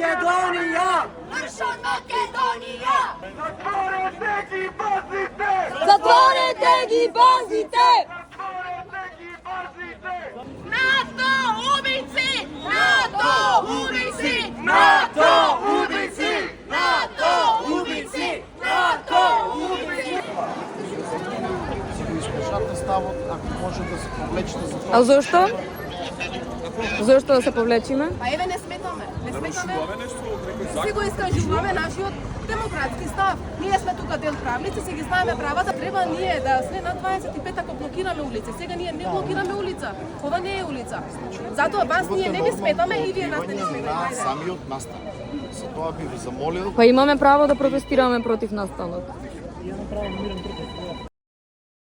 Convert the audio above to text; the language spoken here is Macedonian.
Македонија! Марш од Македонија! Затворете ги базите! Затворете ги базите! Затворете ги базите! НАТО убици! НАТО убици! НАТО убици! НАТО убици! НАТО убици! Изкажате ставот, ако може да се повлечете за А зошто? Зошто да се повлечиме? Па еве не сметаме. Си го искажуваме нашиот демократски став. Ние сме тука дел правници, се ги знаеме правата. Треба ние да сме на 25 ако блокираме улица. Сега ние не блокираме улица. Ова не е улица. Затоа вас ние не ви сметаме и вие нас не ви сметаме. самиот настан. За тоа би ви замолил Па имаме право да протестираме против настанот.